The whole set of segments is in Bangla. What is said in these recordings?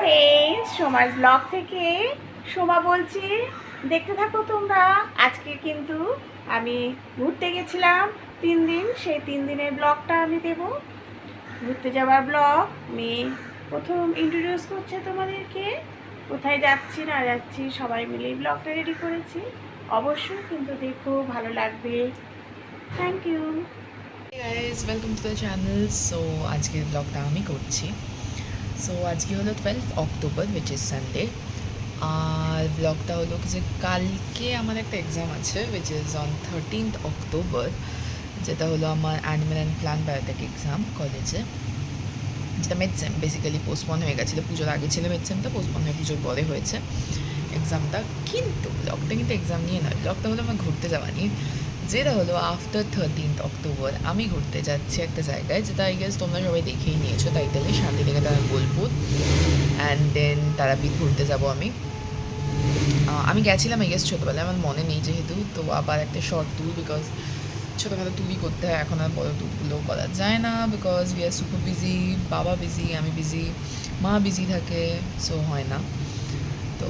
ফ্রেন্ডস, সোমার ব্লগ থেকে সোমা বলছি, দেখতে থাকো তোমরা। আজকে কিন্তু আমি ঘুরতে গেছিলাম 3 দিন, সেই 3 দিনের ব্লগটা আমি দেব। ঘুরতে যাওয়ার ব্লগ আমি প্রথম ইন্ট্রোডিউস করছে তোমাদেরকে। কোথায় যাচ্ছি না যাচ্ছি সবাই মিলে ব্লগটা রেডি করেছি। অবশ্যই কিন্তু দেখো, ভালো লাগবে। Thank you. Guys, welcome to the channel. So আজকের ব্লগটা আমি করছি। সো আজকে হলো 12 অক্টোবর, উইচ ইজ সানডে। আর ব্লগটা হলো যে কালকে আমার একটা এক্সাম আছে, which is on 13th October, যেটা হলো আমার animal and plant biotech exam কলেজে, যেটা মিডসেম বেসিক্যালি পোস্টপন হয়ে গেছিলো। পুজোর আগে ছিল মিডসেমটা, পোস্টপন হয়ে পুজোর পরে হয়েছে এক্সামটা। কিন্তু ব্লগটা কিন্তু এক্সাম নিয়ে নয়, ব্লগটা হলো আমার ঘুরতে যাওয়া নিয়ে। যেটা হলো আফটার 13th অক্টোবর আমি ঘুরতে যাচ্ছি একটা জায়গায়, যেটা আই গেস তোমরা সবাই দেখেই নিয়েছো টাইটেলে, শান্তিনিকেতন বোলপুর। অ্যান্ড দেন তারাপীঠ ঘুরতে যাব আমি। আমি গেছিলাম আই গেস ছোটোবেলায়, আমার মনে নেই যেহেতু, তো আবার একটা শর্ট ট্যুর, বিকজ ছোটোখাটো ট্যুরই করতে হয়, এখন আর বড় ট্যুরগুলো করা যায় না, because we are super busy. বাবা বিজি, আমি বিজি, মা বিজি থাকে, সো হয় না। তো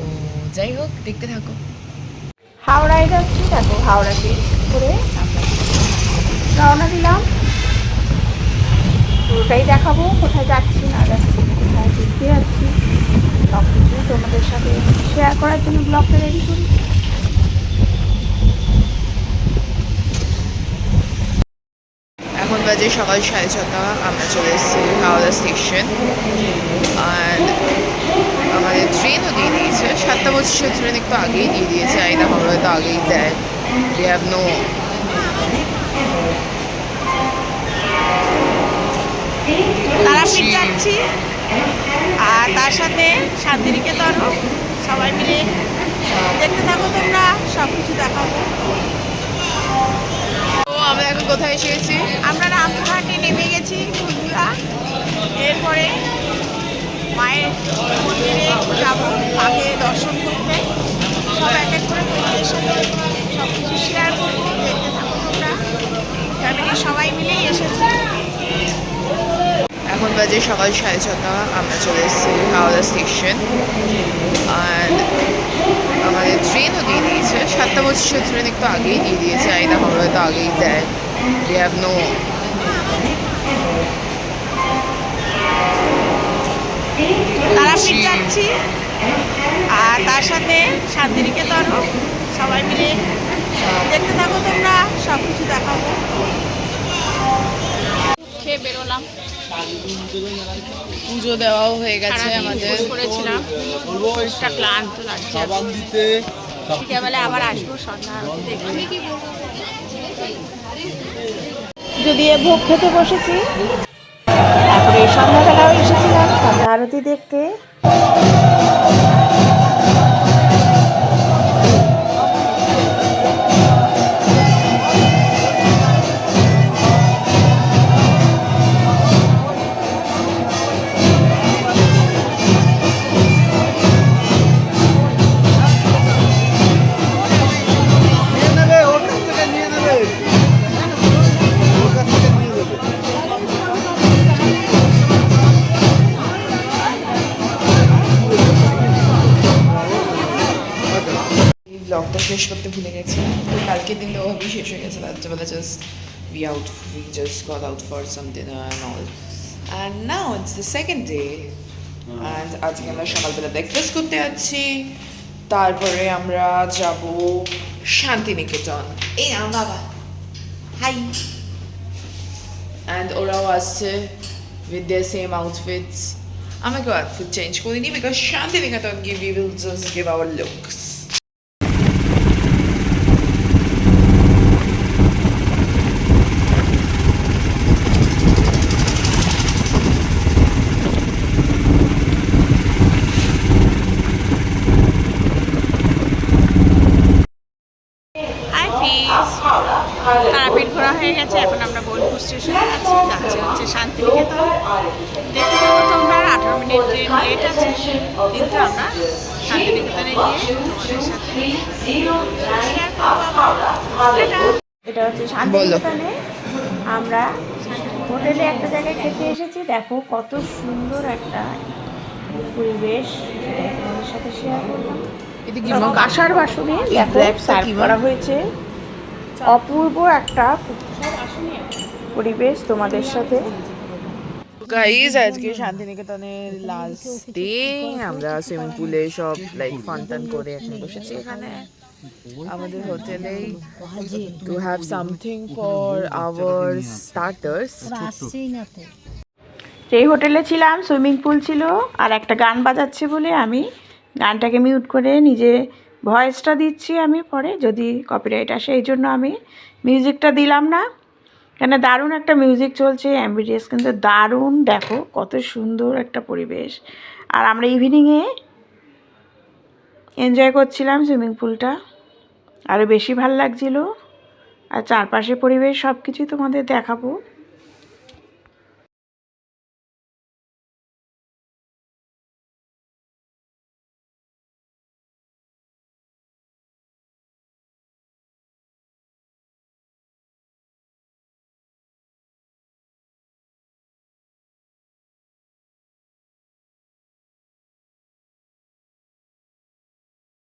যাই হোক, দেখতে থাকো। হাওড়ায় যাচ্ছি, দেখো হাওড়া ব্রিজ করে আমরা রওনা দিলাম। পুরোটাই দেখাবো, কোথায় যাচ্ছি না যাচ্ছি, কোথায় ঘুরতে যাচ্ছি, সব কিছু তোমাদের সাথে শেয়ার করার জন্য ব্লগটা রেডি করি। এখন বাজে সকাল 6:30, আমরা চলে এসেছি হাওড়া স্টেশন। আর আমাদের ট্রেনও দিয়ে দিয়েছে, 7:25 ট্রেন একটু আগেই দিয়ে দিয়েছে, আইনা হাওড়া তো আগেই দেয়। উই হ্যাভ নো তারাপীঠ যাচ্ছি, আর তার সাথে শান্তিনিকেতন, সবাই মিলে দেখতে থাকো তোমরা, সব কিছু দেখাবো। তো আমরা এখন কোথায় এসেছি? আমরা রামপুরহাটে নেমে গেছি বন্ধুরা। এরপরে মায়ের মন্দিরে যাবো, মাকে দর্শন করতে। সব এক এক করে তোমাদের সাথে সব কিছু শেয়ার করবো, দেখতে থাকো তোমরা। ফ্যামিলির সবাই মিলেই এসেছি। এখন বাজে সকাল 6:30, আমরা চলে এসেছি হাওড়া স্টেশন। আর আমাদের ট্রেনও দিয়ে দিয়েছে, 7:25 ট্রেন একটু আগেই দিয়ে দিয়েছে, আইনা হাওড়া তো আগেই দেয়। উই হ্যাভ নো তারাপীঠ যাচ্ছি, আর তার সাথে শান্তিনিকেতন, সবাই মিলে দেখতে থাকো তোমরা, সব কিছু দেখাবো। খেয়ে বেরোলাম, পুজো দেওয়াও হয়ে গেছে আমাদের। করেছিলাম, শরীরটা ক্লান্ত লাগছে। বিকেলবেলা আবার আসবো সন্ধ্যা আরতি দেখতে। যদি ভোগ খেতে বসেছি, তারপরে সন্ধ্যাবেলাও এসেছিলাম সন্ধ্যা আরতি দেখতে। ব্লগটা শেষ করতে ভুলে গেছি, তো কালকে দিন ওভাবেই শেষ হয়ে গেছে। রাত্রেবেলা just we just got out for some dinner and all, and now it's the second day, and আজকে আমরা সকালবেলা ব্রেকফাস্ট করতে যাচ্ছি, তারপরে আমরা যাব শান্তিনিকেতন। এই নাও বাবা, হাই। অ্যান্ড ওরাও আসছে with their same outfits. আমাকেও আউটফিট চেঞ্জ করিনি, বিকজ শান্তিনিকেতন গিয়ে we will just give our looks. Tarapith ঘোরা হয়ে গেছে, এখন আমরা বোলপুর স্টেশনে আছি, যাচ্ছে হচ্ছে শান্তিনিকেতন। দেখতে পাবো তোমরা, 18 মিনিট ট্রেন লেট আছে, কিন্তু আমরা শান্তিনিকেতনে গিয়ে তোমাদের সাথে শেয়ার করবো। এটা হচ্ছে শান্তিনিকেতনে আমরা হোটেলে একটা জায়গায় খেতে এসেছি। দেখো কত সুন্দর একটা পরিবেশ সেটাই তোমাদের সাথে শেয়ার করলাম। এটা কি এবং কাঁসার বাসনে দেখো ব্ল্যাকটা সার্ভ কি করা হয়েছে। অপূর্ব একটা পরিবেশ তোমাদের সাথে। গাইজ আজকে শান্তিনিকেতনের লাস্ট ডে, আমরা সুইমিং পুলে সব লাইক ফান টান করে এখন বসেছি এখানে আমাদের হোটেলেই to have something for our starters. যেই হোটেলে ছিলাম সুইমিং পুল ছিল আর একটা গান বাজাচ্ছে বলে আমি গানটাকে মিউট করে নিজে ভয়েসটা দিচ্ছি। আমি পরে যদি কপিরাইট আসে এই জন্য আমি মিউজিকটা দিলাম না, কেন দারুণ একটা মিউজিক চলছে, অ্যাম্বিয়েন্স কিন্তু দারুণ। দেখো কত সুন্দর একটা পরিবেশ। আর আমরা ইভিনিংয়ে এনজয় করছিলাম সুইমিং পুলটা, আরও বেশি ভাল লাগছিল। আর চারপাশে পরিবেশ সব কিছুই তোমাদের দেখাবো।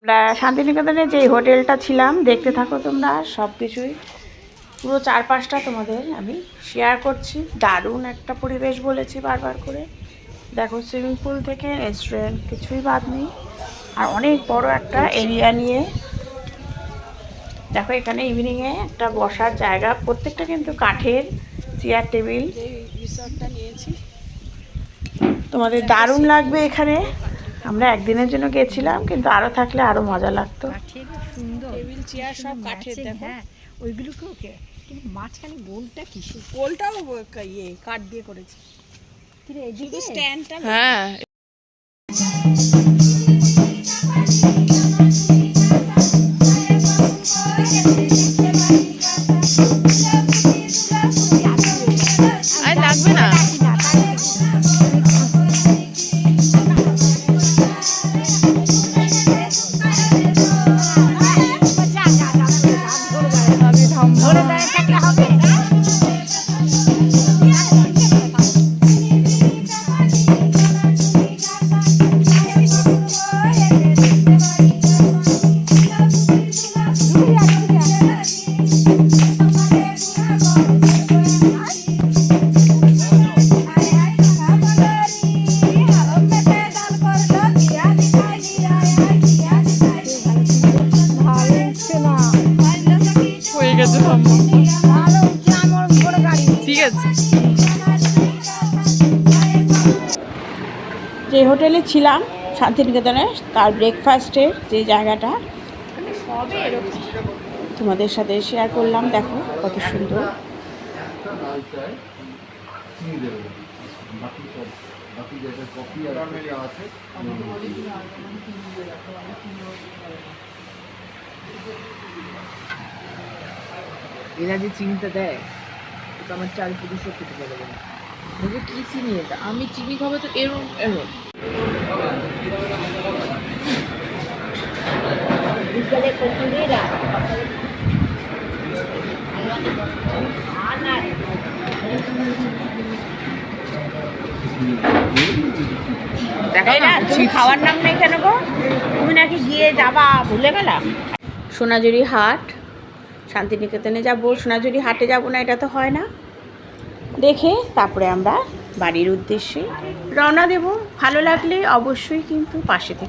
আমরা শান্তিনিকেতনে যে হোটেলটা ছিলাম দেখতে থাকো তোমরা, সব কিছুই পুরো চারপাশটা তোমাদের আমি শেয়ার করছি। দারুণ একটা পরিবেশ বলেছি বারবার করে। দেখো সুইমিং পুল থেকে রেস্টুরেন্ট কিছুই বাদ নেই, আর অনেক বড় একটা এরিয়া নিয়ে। দেখো এখানে ইভিনিংয়ে একটা বসার জায়গা, প্রত্যেকটা কিন্তু কাঠের চেয়ার টেবিল। রিসর্টটা নিয়েছি, তোমাদের দারুণ লাগবে এখানে। আমরা একদিনের জন্য গেছিলাম, কিন্তু আরও থাকলে আরও মজা লাগতো। টেবিল চেয়ার সব কাঠের, দেখো হ্যাঁ ওইগুলোকে ওকে, কিন্তু মাঝখানে গোলটা কিসের? গোলটাও ইয়ে কাঠ দিয়ে করেছে, কিরে শুধু এদিকে স্ট্যান্ডটা। হ্যাঁ আর লাগবে না। ধরে দাঁড়িয়ে থাকলে হবে? হয়ে গেছে ঠিক আছে। যে হোটেলে ছিলাম শান্তিনিকেতনে, তার ব্রেকফাস্টের যে জায়গাটা তোমাদের সাথে শেয়ার করলাম। দেখো কত সুন্দর। এরা যে চিনিটা দেয় তো আমার চাল পুরুষ খেতে পারবে না। বলবে কি চিনি এটা, আমি চিনি খাবো তো এরম এরম। দেখাই না, তুমি খাওয়ার নাম নেই কেন গো? তুমি নাকি গিয়ে যাবা ভুলে গেলাম। সোনাঝুরি হাট, শান্তিনিকেতনে যাব, সোনাঝুরি হাটে যাব না এটা তো হয় না। দেখে তারপরে আমরা বাড়ির উদ্দেশ্যে রওনা দেব। ভালো লাগলে অবশ্যই কিন্তু পাশে থেকে